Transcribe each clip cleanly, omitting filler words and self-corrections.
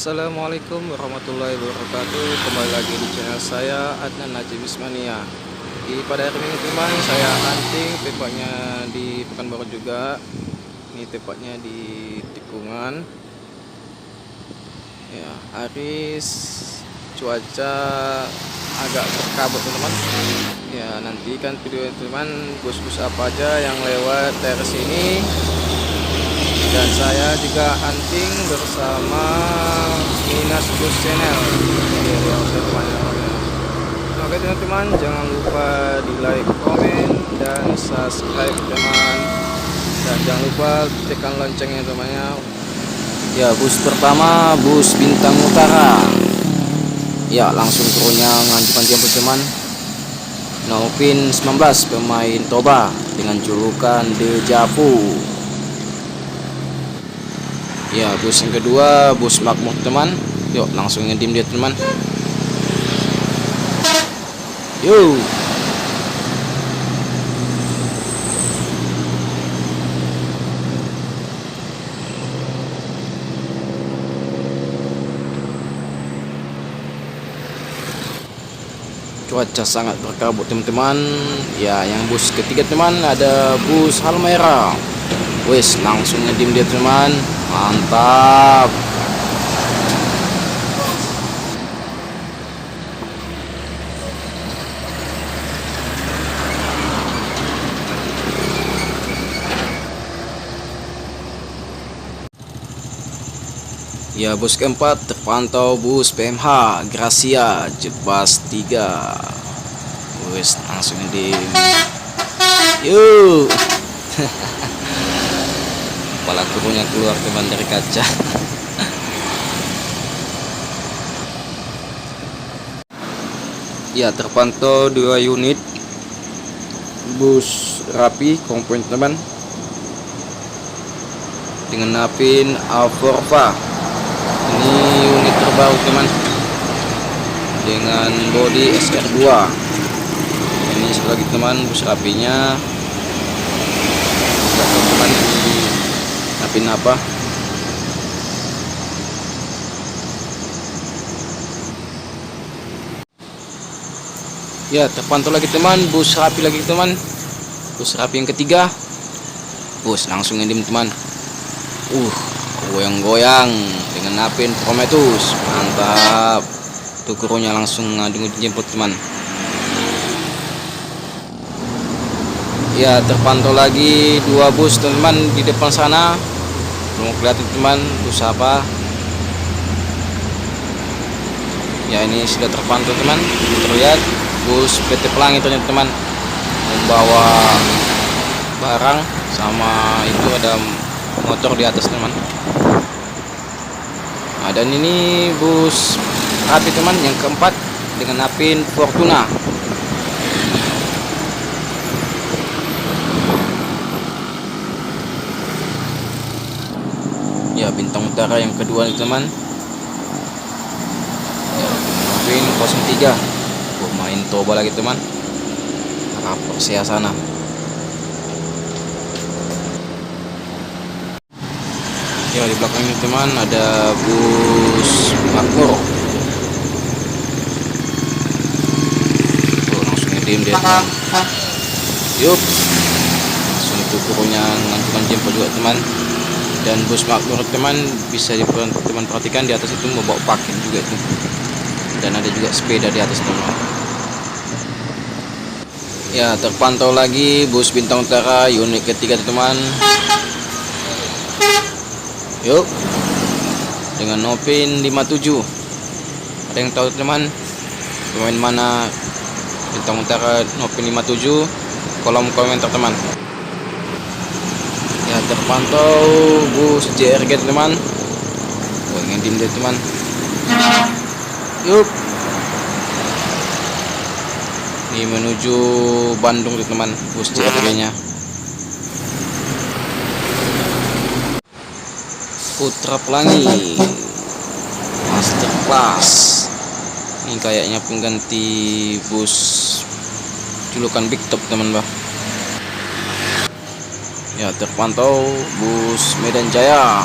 Assalamualaikum warahmatullahi wabarakatuh. Kembali lagi di channel saya, Adnan Najib Ismania. Pada hari ini teman, saya hunting tepatnya di Pekanbaru juga. Ini tepatnya di tikungan. Ya, Aris cuaca agak berkabut teman. Ya, nantikan video teman, bus-bus apa aja yang lewat dari sini. Dan saya juga hunting bersama Minas Bus Channel. Oke teman-teman, jangan lupa di like, komen, dan subscribe teman. Dan jangan lupa tekan loncengnya temannya. Ya, bus pertama bus Bintang Utara. Ya, langsung turunnya ngajukan jemput teman. Novin 19 pemain Toba dengan julukan Dejavu. Ya, bus yang kedua bus Makmur teman. Yuk langsung ngedim dia teman. Yuk. Cuaca sangat berkabut teman-teman. Ya, yang bus ketiga teman ada bus Halmera. Wes langsung ngedim dia teman. Mantap. Ya, bus keempat terpantau bus PMH Gracia Jetbus 3. Wes langsung ngedim. Yuk. Kepala kurunya keluar teman dari kaca. Ya, terpantau 2 unit bus rapi komponen teman dengan Navin Aforva. Ini unit terbaru teman dengan bodi SR2. Ini lagi teman bus rapinya. Lihat teman ini Navin apa? Ya, terpantau lagi teman bus rapi lagi teman. Bus rapi yang ketiga. Bus langsung ngedim teman. Goyang-goyang dengan Navin Prometheus. Mantap. Tuh kurunya langsung jemput teman. Ya, terpantau lagi 2 bus teman di depan sana. Belum kelihatan teman bus apa. Ya, ini sudah terpantau teman. Terlihat bus PT Pelangi ternyata teman, membawa barang sama itu ada motor di atas teman. Nah, dan ini bus rapi teman yang keempat dengan Navin Fortuna. Ya, Bintang Utara yang kedua nih teman. Ya, Navin 03 main Toba lagi teman. Rapor saya sana. Ya, di belakang ini teman ada bus Makmur. Tuh langsung ngedim dia teman. Yup. Langsung itu kurunya ngancukan jemput juga teman. Dan bus Makmur teman bisa teman perhatikan di atas itu membawa paket juga itu. Dan ada juga sepeda di atas teman. Ya, terpantau lagi bus Bintang Utara unit ketiga teman. Yuk. Dengan Novin 57. Ada yang tahu teman pemain mana Bintang Utara Novin 57? Kolom komentar teman. Ya, terpantau bus JRG teman. Ngedim deh teman. Yuk. Ini menuju Bandung teman bus JRG nya. Putra Pelangi Masterclass. Ini kayaknya pengganti bus julukan Big Top teman bah. Ya, terpantau bus Medan Jaya.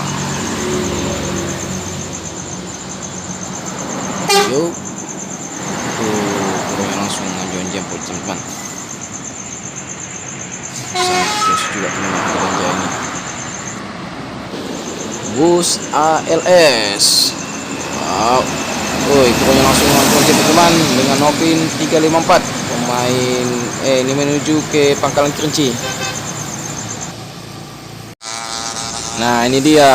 Yuk, tuh langsung ngajuin jemput teman-teman. Sangat bos juga teman-teman belanja ini. Bus ALS. Wow. Woi, pokoknya langsung aja teman-teman dengan Novin 354 pemain ini menuju ke Pangkalan Kerinci. Nah, ini dia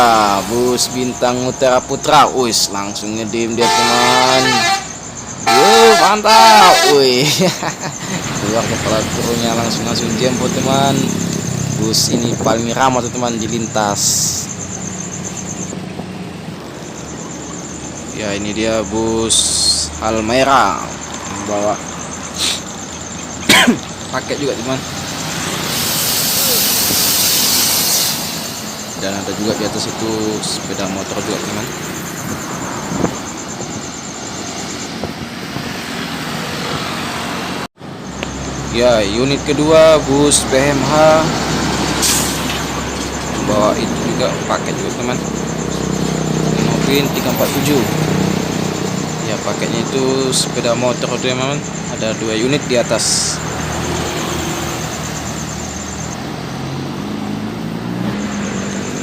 bus Bintang Utara Putra. Wis, langsung ngedim dia teman. Yo, mantap. Wih. Keluar kepala turunnya langsung jemput teman. Bus ini paling ramah teman di lintas. Ya, ini dia bus Halmera bawa paket juga teman. Dan ada juga di atas itu sepeda motor juga teman. Ya, unit kedua bus BMH bawa itu juga paket juga teman. Novin 347. Ya, paketnya itu sepeda motor teman, ada 2 unit di atas.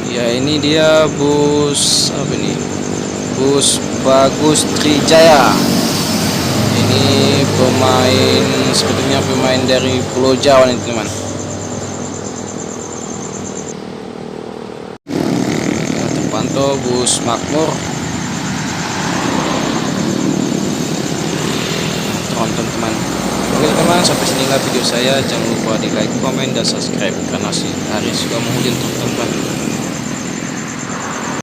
Ya, ini dia bus apa ini? Bus Bagus Trijaya. Ini pemain, sebetulnya pemain dari Pulau Jawa nih teman. Ya, terpantau bus Makmur. Tonton teman. Oke teman, sampai sinilah video saya. Jangan lupa di like, komen, dan subscribe karena hari sudah menghujung teman-teman.